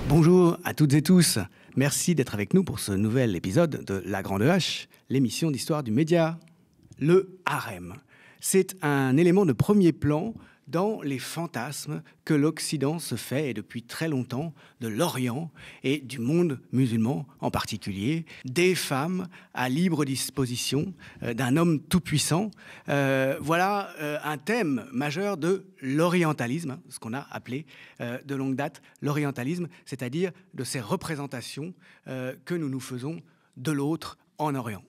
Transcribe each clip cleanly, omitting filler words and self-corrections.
Bonjour à toutes et tous. Merci d'être avec nous pour ce nouvel épisode de La Grande Hache, l'émission d'histoire du média. Le harem, c'est un élément de premier plan dans les fantasmes que l'Occident se fait, et depuis très longtemps, de l'Orient et du monde musulman en particulier, des femmes à libre disposition d'un homme tout-puissant. Voilà un thème majeur de l'orientalisme, ce qu'on a appelé de longue date l'orientalisme, c'est-à-dire de ces représentations que nous nous faisons de l'autre en Orient.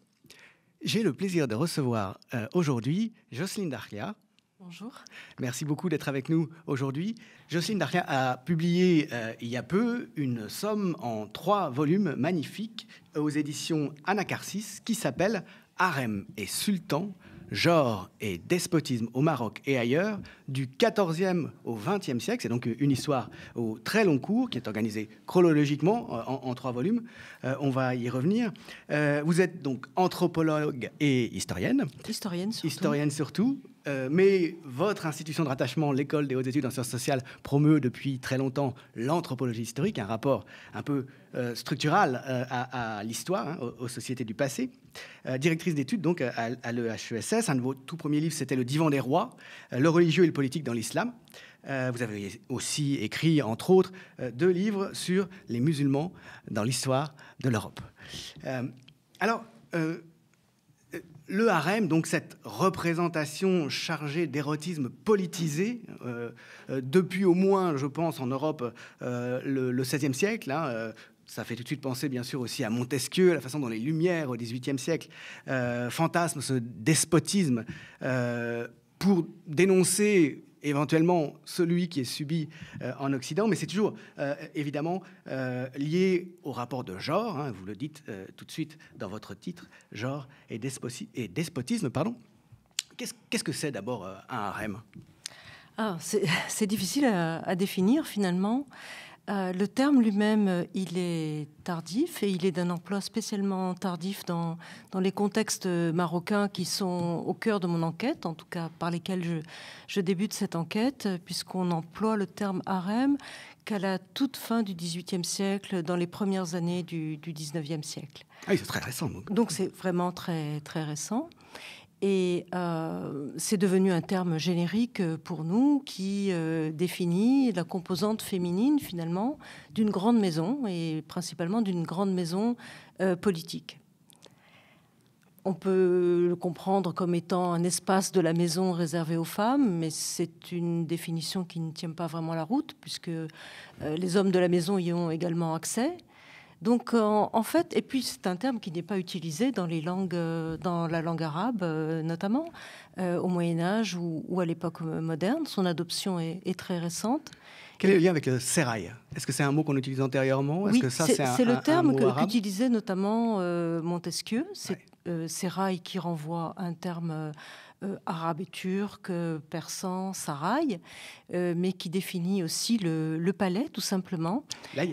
J'ai le plaisir de recevoir aujourd'hui Jocelyne Darkia. Bonjour. Merci beaucoup d'être avec nous aujourd'hui. Jocelyne Darkia a publié il y a peu une somme en 3 volumes magnifiques aux éditions Anacarsis qui s'appelle « Harem et sultan, genre et despotisme au Maroc et ailleurs, du XIVe au XXe siècle ». C'est donc une histoire au très long cours qui est organisée chronologiquement en 3 volumes. On va y revenir. Vous êtes donc anthropologue et historienne. Historienne surtout. Mais votre institution de rattachement, l'École des hautes études en sciences sociales, promeut depuis très longtemps l'anthropologie historique, un rapport un peu structural à l'histoire, hein, aux sociétés du passé. Directrice d'études donc à l'EHESS. Un de vos tout premiers livres, c'était Le Divan des rois, le religieux et le politique dans l'islam. Vous avez aussi écrit, entre autres, 2 livres sur les musulmans dans l'histoire de l'Europe. Le harem, donc cette représentation chargée d'érotisme politisé, depuis au moins, je pense, en Europe, le XVIe siècle, hein, ça fait tout de suite penser, bien sûr, aussi à Montesquieu, à la façon dont les Lumières, au XVIIIe siècle, fantasment ce despotisme pour dénoncer éventuellement celui qui est subi en Occident, mais c'est toujours évidemment lié au rapport de genre, hein, vous le dites tout de suite dans votre titre, genre et despotisme. Pardon. Qu'est-ce que c'est d'abord un harem ? C'est difficile à définir finalement. Le terme lui-même, il est tardif et il est d'un emploi spécialement tardif dans les contextes marocains qui sont au cœur de mon enquête, en tout cas par lesquels je débute cette enquête, puisqu'on emploie le terme harem qu'à la toute fin du XVIIIe siècle, dans les premières années du XIXe siècle. Ah oui, c'est très récent. Donc c'est vraiment très, très récent. Et c'est devenu un terme générique pour nous qui définit la composante féminine, finalement, d'une grande maison, et principalement d'une grande maison politique. On peut le comprendre comme étant un espace de la maison réservé aux femmes, mais c'est une définition qui ne tient pas vraiment la route, puisque les hommes de la maison y ont également accès. Donc, en fait, et puis c'est un terme qui n'est pas utilisé dans les langues, dans la langue arabe notamment, au Moyen-Âge ou à l'époque moderne. Son adoption est très récente. Quel est le lien avec le sérail ? Est-ce que c'est un mot qu'on utilise antérieurement ? Oui, c'est le terme qu'utilisait notamment Montesquieu. C'est sérail qui renvoie à un terme arabe et turc, persan, saray, mais qui définit aussi le palais, tout simplement. Là, il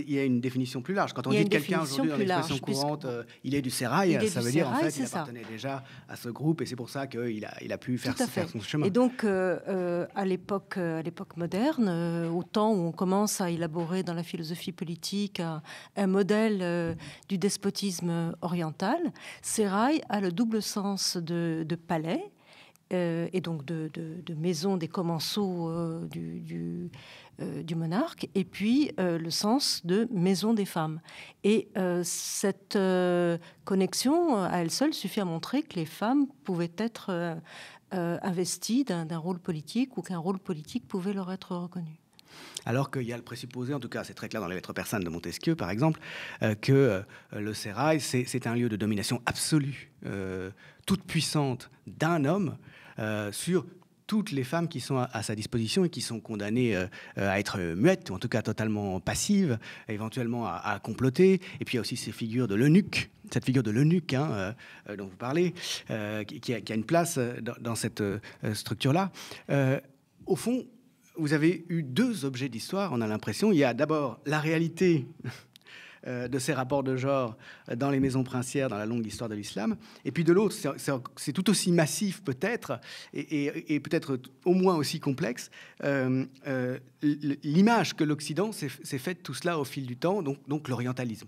y a une définition plus large. Quand on dit quelqu'un aujourd'hui dans l'expression courante, il est du sérail, ça veut dire en fait qu'il appartenait déjà à ce groupe, et c'est pour ça qu'il a pu faire son chemin. Et donc, à l'époque moderne, au temps où on commence à élaborer dans la philosophie politique un modèle du despotisme oriental, sérail a le double sens de palais, et donc de maison des commensaux du monarque, et puis le sens de maison des femmes. Et cette connexion, à elle seule, suffit à montrer que les femmes pouvaient être investies d'un rôle politique, ou qu'un rôle politique pouvait leur être reconnu. Alors qu'il y a le présupposé, en tout cas c'est très clair dans les lettres persanes de Montesquieu par exemple, que le sérail c'est un lieu de domination absolue, toute puissante d'un homme sur toutes les femmes qui sont à sa disposition et qui sont condamnées à être muettes, ou en tout cas totalement passives, éventuellement à comploter. Et puis il y a aussi ces figures de l'eunuque, cette figure de l'eunuque dont vous parlez, qui a une place dans cette structure-là. Au fond, vous avez eu 2 objets d'histoire, on a l'impression. Il y a d'abord la réalité de ces rapports de genre dans les maisons princières dans la longue histoire de l'islam. Et puis de l'autre, c'est tout aussi massif peut-être, et peut-être au moins aussi complexe, l'image que l'Occident s'est faite de tout cela au fil du temps, donc l'orientalisme.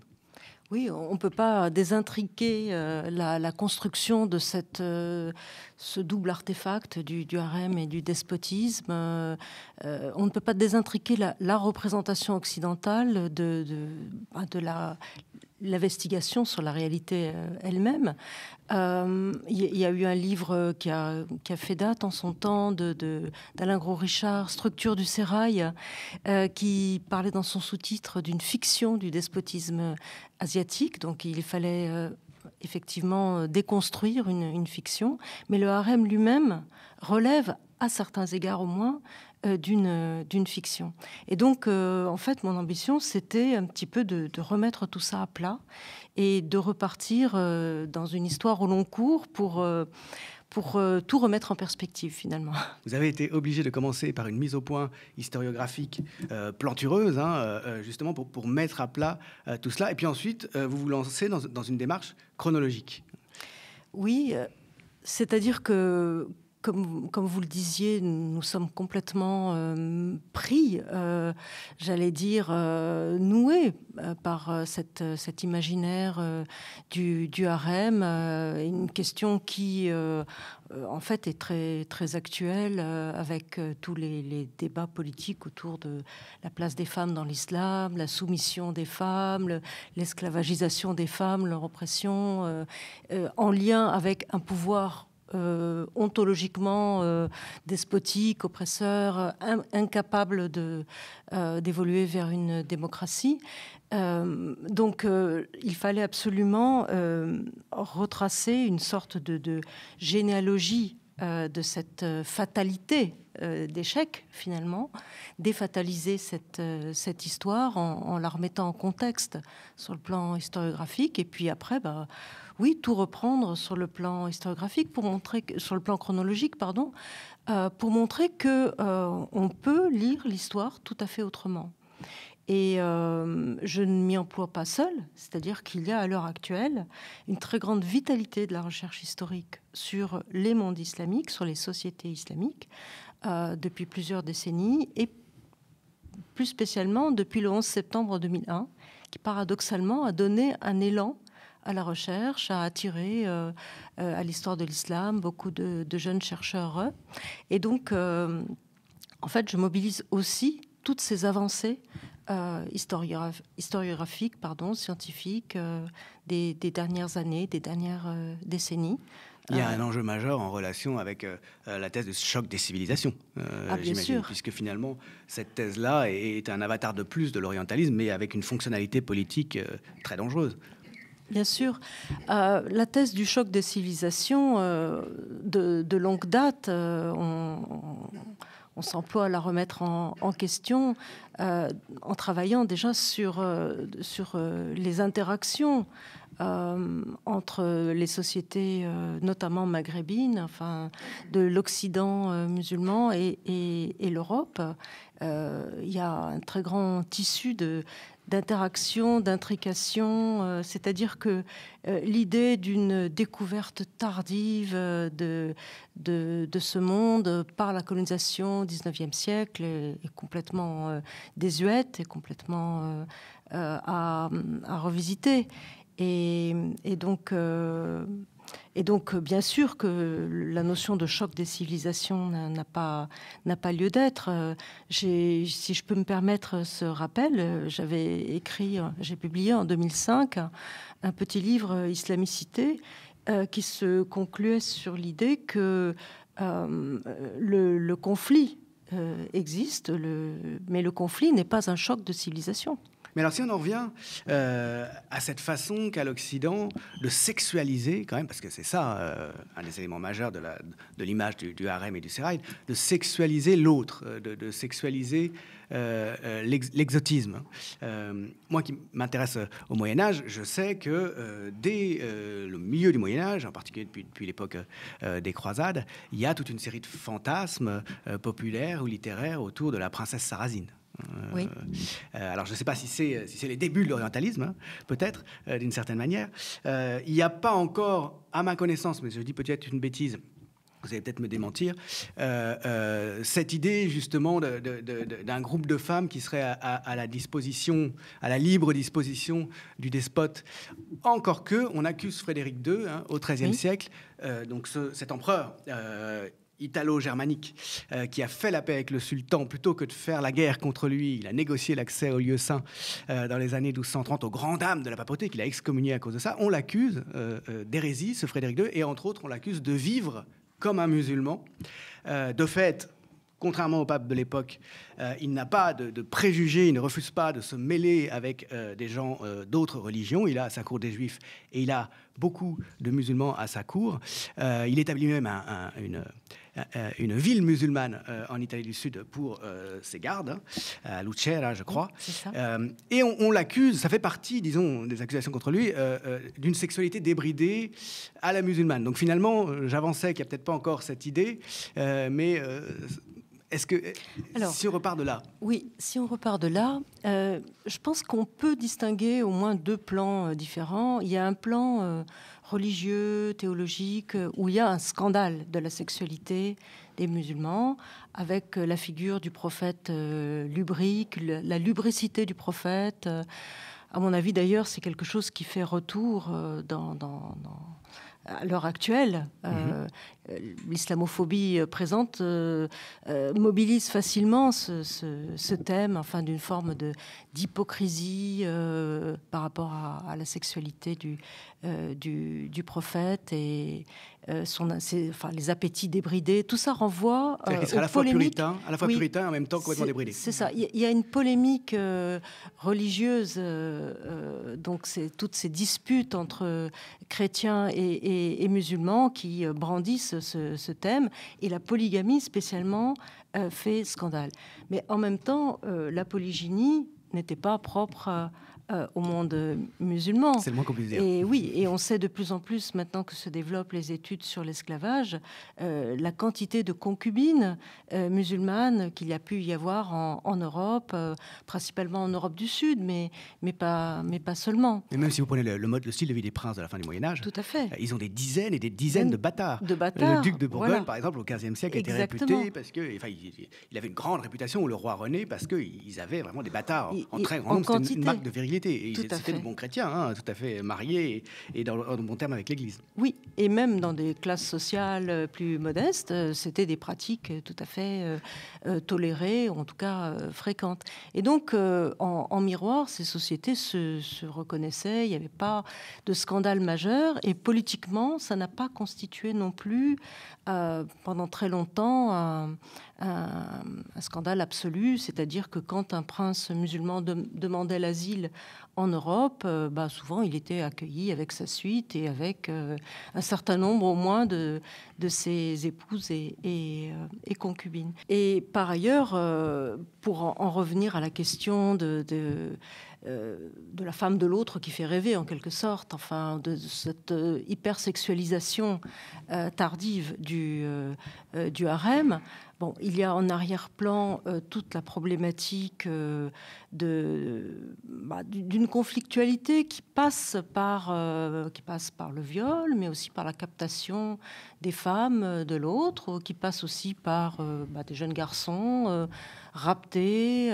Oui, on ne peut pas désintriquer la construction de ce double artefact du harem et du despotisme. On ne peut pas désintriquer la représentation occidentale de l'investigation sur la réalité elle-même. Il y a eu un livre qui a fait date en son temps d'Alain Gros-Richard, Structure du sérail, qui parlait dans son sous-titre d'une fiction du despotisme asiatique. Donc il fallait effectivement déconstruire une fiction. Mais le harem lui-même relève, à certains égards au moins, d'une fiction. Et donc, en fait, mon ambition, c'était un petit peu de remettre tout ça à plat et de repartir dans une histoire au long cours pour tout remettre en perspective, finalement. Vous avez été obligé de commencer par une mise au point historiographique plantureuse, justement pour mettre à plat tout cela. Et puis ensuite, vous vous lancez dans une démarche chronologique. Oui, c'est-à-dire que comme vous le disiez, nous sommes complètement pris, j'allais dire, noués par cet imaginaire du harem, une question qui, en fait, est très, très actuelle avec tous les débats politiques autour de la place des femmes dans l'islam, la soumission des femmes, l'esclavagisation des femmes, leur oppression, en lien avec un pouvoir ontologiquement despotique, oppresseur, incapable d'évoluer vers une démocratie. Donc il fallait absolument retracer une sorte de généalogie de cette fatalité d'échec, finalement, défataliser cette histoire en la remettant en contexte sur le plan historiographique, et puis après, oui, tout reprendre sur le plan historiographique, sur le plan chronologique, pardon, pour montrer que on peut lire l'histoire tout à fait autrement. Et je ne m'y emploie pas seule, c'est-à-dire qu'il y a à l'heure actuelle une très grande vitalité de la recherche historique sur les mondes islamiques, sur les sociétés islamiques, depuis plusieurs décennies, et plus spécialement depuis le 11 septembre 2001, qui paradoxalement a donné un élan à la recherche, a attiré à l'histoire de l'islam beaucoup de jeunes chercheurs. Et donc, en fait, je mobilise aussi toutes ces avancées historiographiques, scientifiques, des dernières années, des dernières décennies. Il y a un enjeu majeur en relation avec la thèse de choc des civilisations, j'imagine, puisque finalement, cette thèse-là est un avatar de plus de l'orientalisme, mais avec une fonctionnalité politique très dangereuse. Bien sûr. La thèse du choc des civilisations, de longue date, on s'emploie à la remettre en question en travaillant déjà sur les interactions entre les sociétés, notamment maghrébines, enfin, de l'Occident musulman et l'Europe. Il y a un très grand tissu d'interaction, d'intrication, c'est-à-dire que l'idée d'une découverte tardive de ce monde par la colonisation au XIXe siècle est complètement désuète et complètement à revisiter. Et donc, bien sûr que la notion de choc des civilisations n'a pas lieu d'être. Si je peux me permettre ce rappel, j'ai publié en 2005 un petit livre, Islamicité, qui se concluait sur l'idée que le conflit existe, mais le conflit n'est pas un choc de civilisation. Mais alors, si on en revient à cette façon qu'a l'Occident de sexualiser, quand même, parce que c'est ça un des éléments majeurs de l'image du harem et du sérail, de sexualiser l'autre, de sexualiser l'exotisme. Moi qui m'intéresse au Moyen-Âge, je sais que dès le milieu du Moyen-Âge, en particulier depuis l'époque des croisades, il y a toute une série de fantasmes populaires ou littéraires autour de la princesse sarrasine. Oui. Alors, je ne sais pas si c'est les débuts de l'orientalisme, hein, peut-être, d'une certaine manière. Il n'y a pas encore, à ma connaissance, mais je dis peut-être une bêtise, vous allez peut-être me démentir, cette idée justement d'un groupe de femmes qui serait à la disposition, à la libre disposition du despote. Encore que, on accuse Frédéric II, hein, au XIIIe siècle, donc cet empereur italo-germanique qui a fait la paix avec le sultan plutôt que de faire la guerre contre lui. Il a négocié l'accès aux lieux saints dans les années 1230 aux grandes dames de la papauté qu'il a excommunié à cause de ça. On l'accuse d'hérésie, ce Frédéric II, et entre autres, on l'accuse de vivre comme un musulman. De fait, contrairement au pape de l'époque, il n'a pas de préjugés, il ne refuse pas de se mêler avec des gens d'autres religions. Il a à sa cour des juifs et il a beaucoup de musulmans à sa cour. Il établit même une ville musulmane en Italie du Sud pour ses gardes, hein, à Lucera, je crois. C'est ça. Et on l'accuse, ça fait partie, disons, des accusations contre lui, d'une sexualité débridée à la musulmane. Donc finalement, j'avançais qu'il n'y a peut-être pas encore cette idée, mais est-ce que, si on repart de là? Oui, si on repart de là, je pense qu'on peut distinguer au moins deux plans différents. Il y a un plan religieux, théologique, où il y a un scandale de la sexualité des musulmans, avec la figure du prophète lubrique, la lubricité du prophète. À mon avis, d'ailleurs, c'est quelque chose qui fait retour à l'heure actuelle. L'islamophobie présente mobilise facilement ce thème, enfin, d'une forme d'hypocrisie par rapport à la sexualité du prophète et les appétits débridés. Tout ça renvoie à la fois puritain, et en même temps complètement débridé. C'est ça. Il y a une polémique religieuse, donc c'est toutes ces disputes entre chrétiens et musulmans qui brandissent ce thème, et la polygamie spécialement fait scandale. Mais en même temps, la polygynie n'était pas propre au monde musulman. C'est le moins qu'on puisse dire. Et oui, et on sait de plus en plus maintenant que se développent les études sur l'esclavage, la quantité de concubines musulmanes qu'il y a pu y avoir en Europe, principalement en Europe du Sud, mais pas seulement. Et même si vous prenez le style de vie des princes de la fin du Moyen-Âge, tout à fait, ils ont des dizaines et des dizaines de bâtards. Le duc de Bourgogne, voilà. Par exemple, au XVe siècle, était réputé parce que, il avait une grande réputation, ou le roi René, parce qu'ils avaient vraiment des bâtards en très grand nombre. C'était une marque de virilité. Et c'était de bons chrétiens, hein, tout à fait mariés et dans de bons termes avec l'Église. Oui, et même dans des classes sociales plus modestes, c'était des pratiques tout à fait tolérées, ou en tout cas fréquentes. Et donc, en miroir, ces sociétés se reconnaissaient, il n'y avait pas de scandale majeur, et politiquement, ça n'a pas constitué non plus, pendant très longtemps, un scandale absolu, c'est-à-dire que quand un prince musulman demandait l'asile en Europe, souvent il était accueilli avec sa suite et avec un certain nombre au moins de ses épouses et concubines. Et par ailleurs, pour en revenir à la question de la femme de l'autre qui fait rêver en quelque sorte, enfin de cette hypersexualisation tardive du harem. Bon, il y a en arrière-plan toute la problématique d'une conflictualité qui passe par le viol, mais aussi par la captation des femmes de l'autre, qui passe aussi par des jeunes garçons raptés,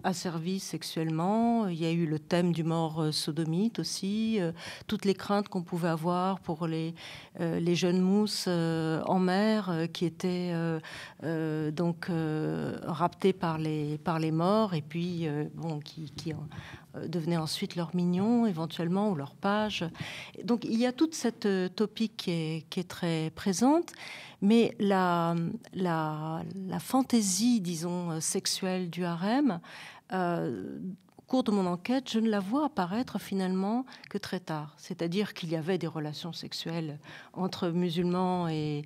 asservis sexuellement. Il y a eu le thème du mort sodomite aussi, toutes les craintes qu'on pouvait avoir pour les jeunes mousses en mer qui étaient raptés par les morts et puis qui devenaient ensuite leurs mignons éventuellement ou leurs pages. Donc il y a toute cette topique qui est très présente, mais la fantaisie, disons, sexuelle du harem, au cours de mon enquête, je ne la vois apparaître finalement que très tard. C'est-à-dire qu'il y avait des relations sexuelles entre musulmans et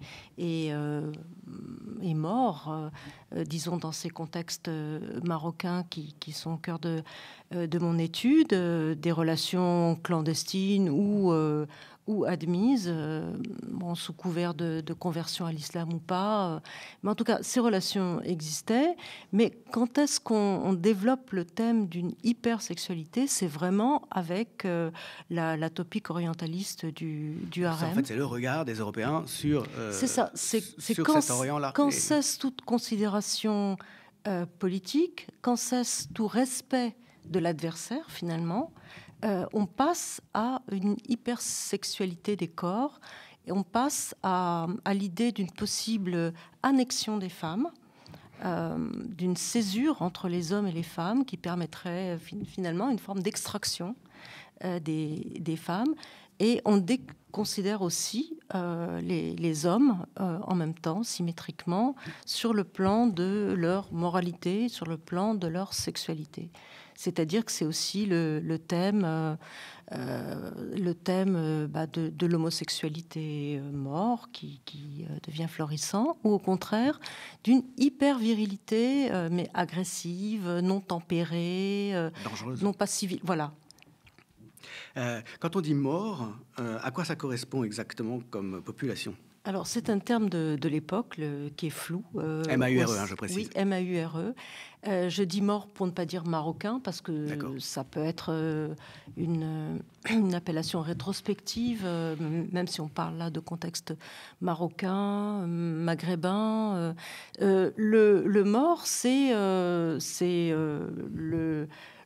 morts, disons dans ces contextes marocains qui sont au cœur de mon étude, des relations clandestines ou ou admises, sous couvert de conversion à l'islam ou pas. Mais en tout cas, ces relations existaient. Mais quand est-ce qu'on développe le thème d'une hypersexualité? C'est vraiment avec la topique orientaliste du harem. En fait, c'est le regard des Européens sur, c'est ça. C'est sur cet Orient-là. Quand cesse toute considération politique, quand cesse tout respect de l'adversaire, finalement, on passe à une hypersexualité des corps et on passe à l'idée d'une possible annexion des femmes, d'une césure entre les hommes et les femmes qui permettrait finalement une forme d'extraction des femmes. Et on considère aussi les hommes en même temps, symétriquement, sur le plan de leur moralité, sur le plan de leur sexualité. C'est-à-dire que c'est aussi le thème de l'homosexualité mort qui devient florissant, ou au contraire d'une hyper-virilité, mais agressive, non tempérée, dangereuse, non pas civile. Voilà. Quand on dit mort, à quoi ça correspond exactement comme population? Alors, c'est un terme de l'époque qui est flou. MAURE, je précise. Oui, MAURE. Je dis mort pour ne pas dire marocain, parce que ça peut être une appellation rétrospective, même si on parle là de contexte marocain, maghrébin. Le mort, c'est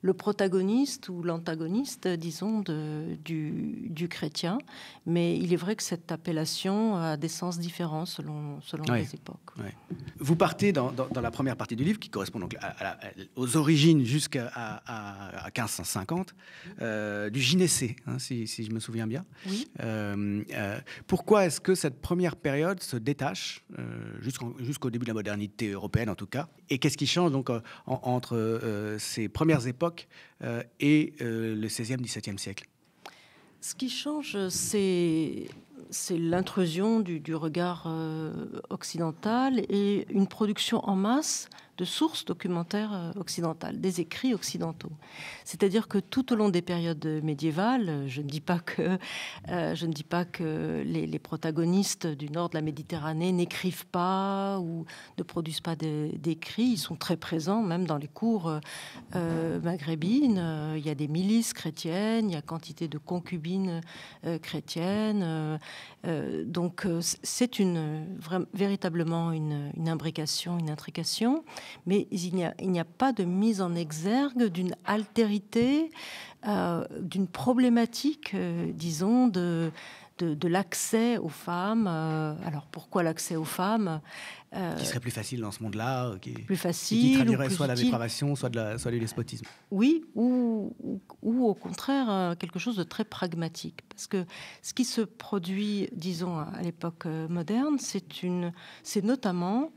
le protagoniste ou l'antagoniste, disons, du chrétien. Mais il est vrai que cette appellation a des sens différents selon les époques. Ouais. Vous partez dans la première partie du livre, qui correspond donc aux origines jusqu'à 1550, du gynécée, si je me souviens bien. Oui. Pourquoi est-ce que cette première période se détache, jusqu'au début de la modernité européenne en tout cas, et qu'est-ce qui change donc entre ces premières époques et le XVIe, XVIIe siècle? Ce qui change, c'est l'intrusion du regard occidental et une production en masse de sources documentaires occidentales, des écrits occidentaux. C'est-à-dire que tout au long des périodes médiévales, je ne dis pas que les protagonistes du nord de la Méditerranée n'écrivent pas ou ne produisent pas d'écrits. Ils sont très présents, même dans les cours maghrébines. Il y a des milices chrétiennes, il y a quantité de concubines chrétiennes. Donc c'est véritablement une imbrication, une intrication. Mais il n'y a pas de mise en exergue d'une altérité, d'une problématique, disons, de l'accès aux femmes. Alors pourquoi l'accès aux femmes qui serait plus facile dans ce monde-là, plus facile, qui traduirait plus soit utile. la dépravation, soit du despotisme. Oui, ou au contraire quelque chose de très pragmatique. Parce que ce qui se produit, disons, à l'époque moderne, c'est notamment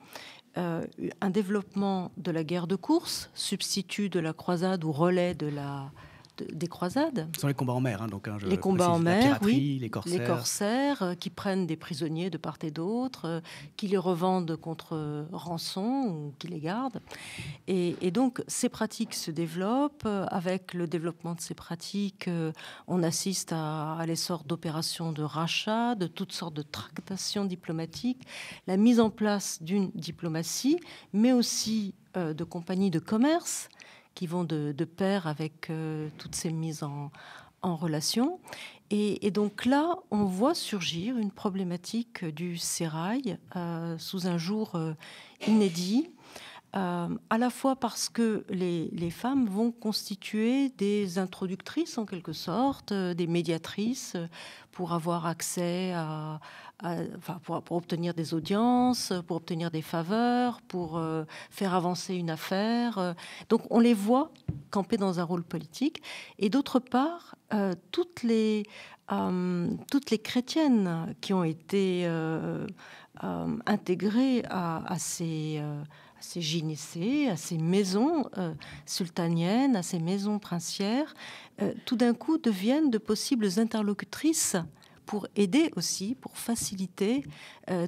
un développement de la guerre de course, substitut de la croisade ou relais des croisades. Ce sont les combats en mer, les combats en mer, la piraterie, oui, les corsaires. Les corsaires qui prennent des prisonniers de part et d'autre, qui les revendent contre rançon ou qui les gardent. Et donc ces pratiques se développent. Avec le développement de ces pratiques, on assiste à l'essor d'opérations de rachat, de toutes sortes de tractations diplomatiques, la mise en place d'une diplomatie, mais aussi de compagnies de commerce qui vont de pair avec toutes ces mises en relation. Et donc là, on voit surgir une problématique du sérail sous un jour inédit, à la fois parce que les femmes vont constituer des introductrices, en quelque sorte, des médiatrices, pour avoir accès pour obtenir des audiences, pour obtenir des faveurs, pour faire avancer une affaire. Donc on les voit camper dans un rôle politique. Et d'autre part, toutes les chrétiennes qui ont été intégrées à ces gynécées, à ces maisons sultaniennes, à ces maisons princières, tout d'un coup deviennent de possibles interlocutrices pour aider aussi, pour faciliter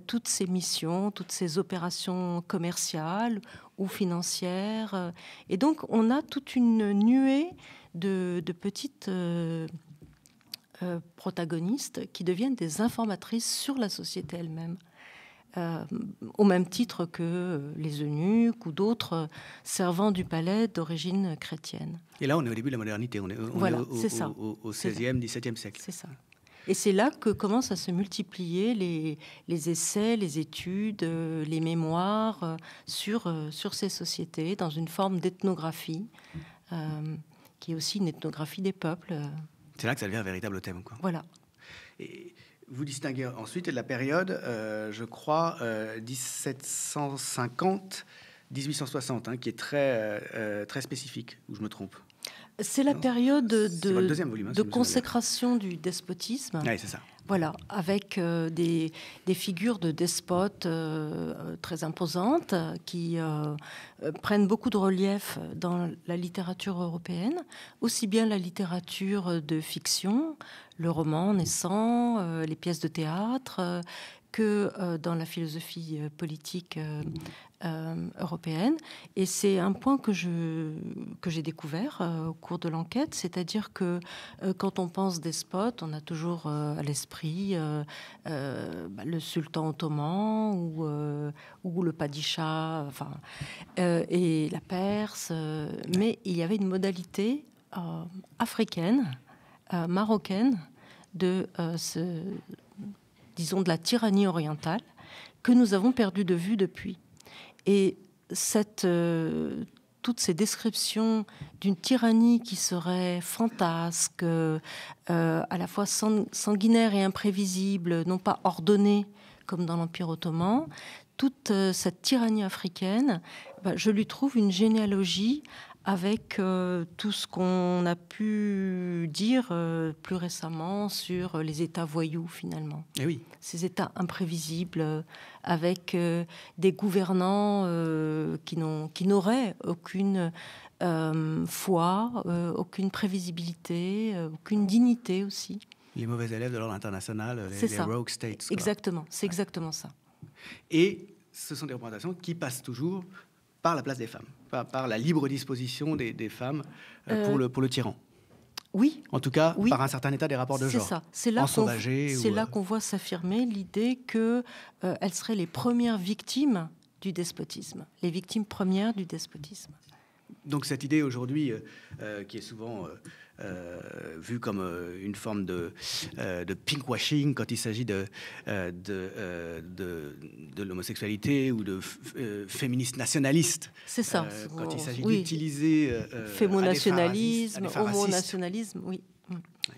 toutes ces missions, toutes ces opérations commerciales ou financières. Et donc, on a toute une nuée de petites protagonistes qui deviennent des informatrices sur la société elle-même. Au même titre que les eunuques ou d'autres servants du palais d'origine chrétienne. Et là, on est au début de la modernité, on est au XVIe, XVIIe siècle. C'est ça. Et c'est là que commencent à se multiplier les essais, les études, les mémoires sur ces sociétés, dans une forme d'ethnographie, qui est aussi une ethnographie des peuples. C'est là que ça devient un véritable thème, quoi. Voilà. Et vous distinguez ensuite la période, je crois, 1750-1860, qui est très spécifique, ou je me trompe? C'est la période volume, de consécration du despotisme. Oui, c'est ça. Voilà, avec des figures de despotes très imposantes qui prennent beaucoup de relief dans la littérature européenne, aussi bien la littérature de fiction, le roman naissant, les pièces de théâtre, que dans la philosophie politique européenne. Et c'est un point que j'ai découvert au cours de l'enquête, c'est-à-dire que quand on pense despote, on a toujours à l'esprit le sultan ottoman ou le padishah, et la Perse. Mais il y avait une modalité africaine, marocaine, de disons de la tyrannie orientale, que nous avons perdu de vue depuis. Et toutes ces descriptions d'une tyrannie qui serait fantasque, à la fois sanguinaire et imprévisible, non pas ordonnée comme dans l'Empire ottoman, toute cette tyrannie africaine, je lui trouve une généalogie avec tout ce qu'on a pu dire plus récemment sur les États voyous, finalement. Et oui. Ces États imprévisibles, avec des gouvernants qui n'auraient aucune foi, aucune prévisibilité, aucune dignité aussi. Les mauvais élèves de l'ordre international, les rogue states. Quoi. Exactement, c'est exactement ça. Et ce sont des représentations qui passent toujours par la place des femmes, par la libre disposition des femmes pour le tyran. Oui. En tout cas, oui. Par un certain état des rapports de genre. C'est ça. C'est là qu'on voit s'affirmer l'idée qu'elles seraient les premières victimes du despotisme, les victimes premières du despotisme. Donc cette idée aujourd'hui, qui est souvent vue comme une forme de pinkwashing quand il s'agit de l'homosexualité ou de féministes nationalistes. C'est ça. Quand il s'agit d'utiliser fémonationalisme, homonationalisme, oui.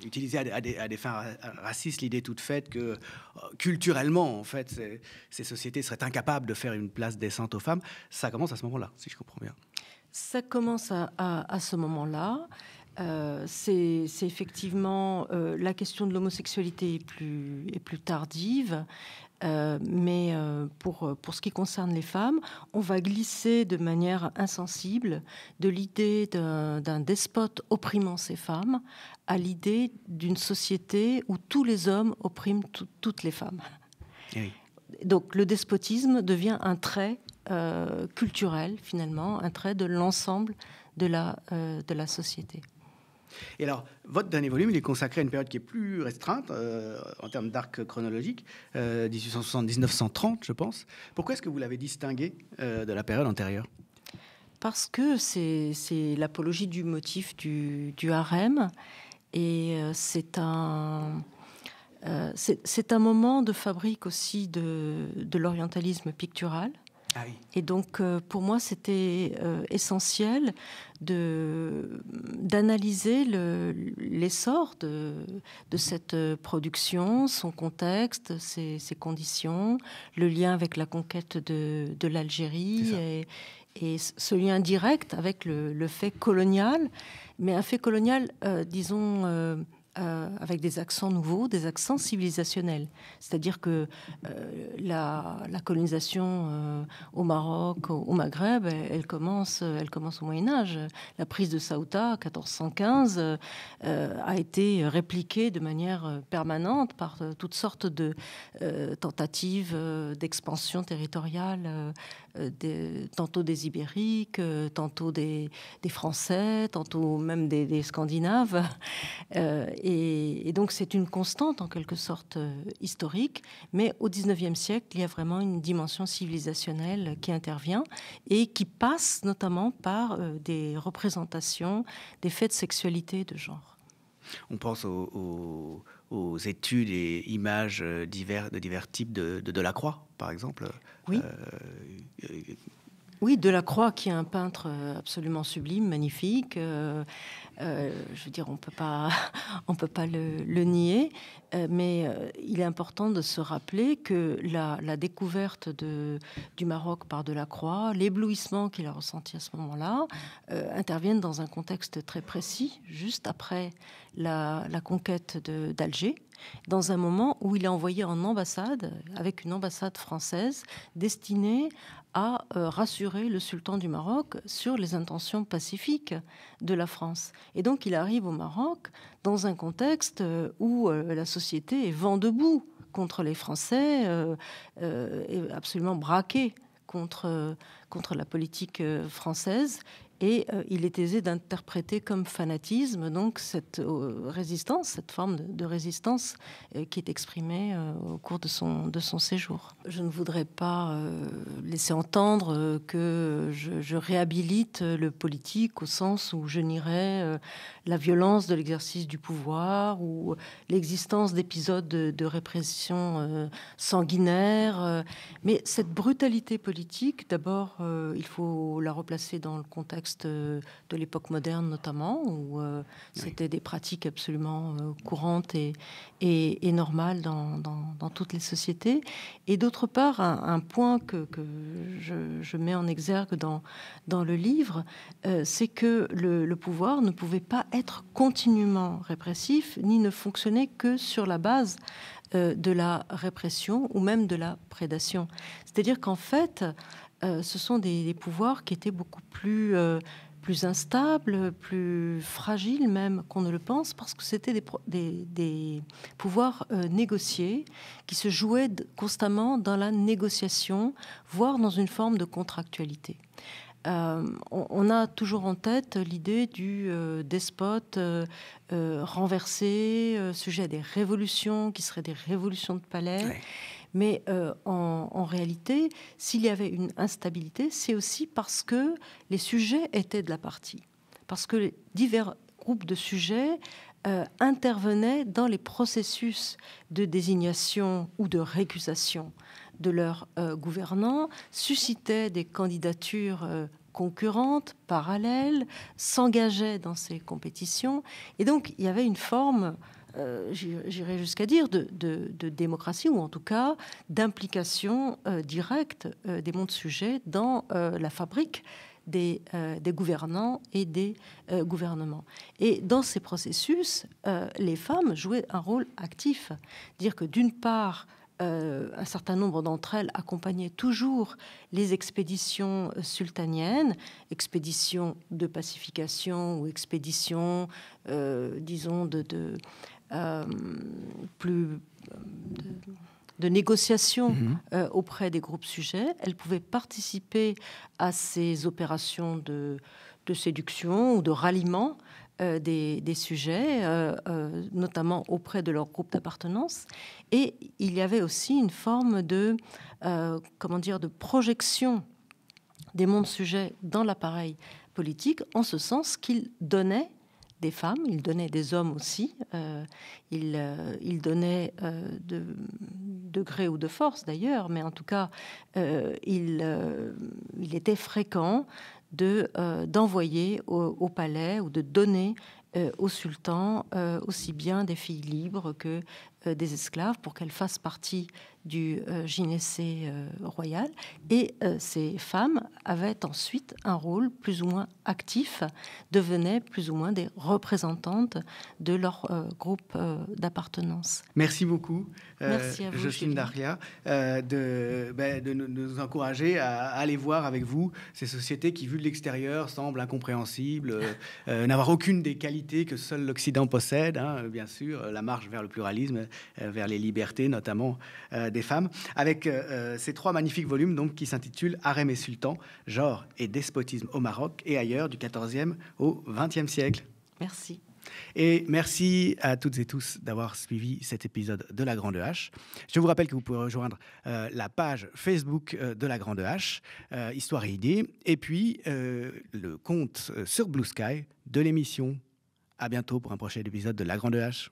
Utiliser à des fins racistes l'idée toute faite que culturellement, en fait, ces sociétés seraient incapables de faire une place décente aux femmes. Ça commence à ce moment-là, si je comprends bien. Ça commence à ce moment-là. C'est effectivement la question de l'homosexualité est plus tardive. Mais pour ce qui concerne les femmes, on va glisser de manière insensible de l'idée d'un despote opprimant ces femmes à l'idée d'une société où tous les hommes oppriment toutes les femmes. Oui. Donc le despotisme devient un trait culturel, finalement, un trait de l'ensemble de la société. Et alors, votre dernier volume, il est consacré à une période qui est plus restreinte en termes d'arc chronologique, 1870-1930, je pense. Pourquoi est-ce que vous l'avez distingué de la période antérieure ? Parce que c'est l'apologie du motif du harem, et c'est un moment de fabrique aussi de l'orientalisme pictural. Ah oui. Et donc, pour moi, c'était essentiel d'analyser l'essor de cette production, son contexte, ses conditions, le lien avec la conquête de l'Algérie et ce lien direct avec le fait colonial, mais un fait colonial, disons... avec des accents nouveaux, des accents civilisationnels. C'est-à-dire que la colonisation au Maroc, au Maghreb, elle commence au Moyen-Âge. La prise de Ceuta, 1415, a été répliquée de manière permanente par toutes sortes de tentatives d'expansion territoriale, tantôt des Ibériques, tantôt des Français, tantôt même des Scandinaves. Et donc c'est une constante en quelque sorte historique, mais au XIXe siècle, il y a vraiment une dimension civilisationnelle qui intervient et qui passe notamment par des représentations des faits de sexualité de genre. On pense aux études et images de divers types de Delacroix, par exemple. Oui. Oui, Delacroix, qui est un peintre absolument sublime, magnifique. Je veux dire, on peut pas le nier, mais il est important de se rappeler que la découverte du Maroc par Delacroix, l'éblouissement qu'il a ressenti à ce moment-là, interviennent dans un contexte très précis, juste après la conquête d'Alger, dans un moment où il est envoyé en ambassade, avec une ambassade française, destinée à rassurer le sultan du Maroc sur les intentions pacifiques de la France. Et donc il arrive au Maroc dans un contexte où la société est vent debout contre les Français, est absolument braquée contre la politique française. Et il est aisé d'interpréter comme fanatisme donc cette résistance, cette forme de résistance qui est exprimée au cours de son séjour. Je ne voudrais pas laisser entendre que je réhabilite le politique au sens où je nierais la violence de l'exercice du pouvoir ou l'existence d'épisodes de répression sanguinaire. Mais cette brutalité politique, d'abord, il faut la replacer dans le contexte de l'époque moderne notamment, où c'était des pratiques absolument courantes et normales dans toutes les sociétés. Et d'autre part, un point que je mets en exergue dans le livre, c'est que le pouvoir ne pouvait pas être continuellement répressif, ni ne fonctionner que sur la base de la répression ou même de la prédation. C'est-à-dire qu'en fait, ce sont des pouvoirs qui étaient beaucoup plus instables, plus fragiles même qu'on ne le pense, parce que c'était des pouvoirs négociés qui se jouaient constamment dans la négociation, voire dans une forme de contractualité. On a toujours en tête l'idée du despote renversé, sujet à des révolutions qui seraient des révolutions de palais. Ouais. Mais en réalité, s'il y avait une instabilité, c'est aussi parce que les sujets étaient de la partie. Parce que les divers groupes de sujets intervenaient dans les processus de désignation ou de récusation de leurs gouvernants, suscitaient des candidatures concurrentes, parallèles, s'engageaient dans ces compétitions. Et donc, il y avait une forme... j'irais jusqu'à dire, de démocratie, ou en tout cas d'implication directe des mondes sujets dans la fabrique des gouvernants et des gouvernements. Et dans ces processus, les femmes jouaient un rôle actif. Dire que d'une part, un certain nombre d'entre elles accompagnaient toujours les expéditions sultaniennes, expéditions de pacification ou expéditions, disons, de négociation auprès des groupes sujets. Elles pouvaient participer à ces opérations de séduction ou de ralliement des sujets, notamment auprès de leur groupe d'appartenance. Et il y avait aussi une forme de projection des mondes sujets dans l'appareil politique, en ce sens qu'ils donnaient des femmes, il donnait des hommes aussi, il donnait de gré ou de force d'ailleurs, mais en tout cas, il était fréquent d'envoyer au palais ou de donner au sultan aussi bien des filles libres que des esclaves pour qu'elles fassent partie du gynécée royal. Et ces femmes avaient ensuite un rôle plus ou moins actif, devenaient plus ou moins des représentantes de leur groupe d'appartenance. Merci beaucoup, Merci à vous, Jocelyne Daria, de nous encourager à aller voir avec vous ces sociétés qui, vues de l'extérieur, semblent incompréhensibles, n'avoir aucune des qualités que seul l'Occident possède, bien sûr, la marche vers le pluralisme, vers les libertés, notamment des femmes, avec ces 3 magnifiques volumes donc, qui s'intitulent « Harem et sultan, genre et despotisme au Maroc et ailleurs, du XIVe au XXe siècle ». Merci. Et merci à toutes et tous d'avoir suivi cet épisode de La Grande Hache. Je vous rappelle que vous pouvez rejoindre la page Facebook de La Grande Hache, Histoire et Idées, et puis le compte sur Blue Sky de l'émission. À bientôt pour un prochain épisode de La Grande Hache.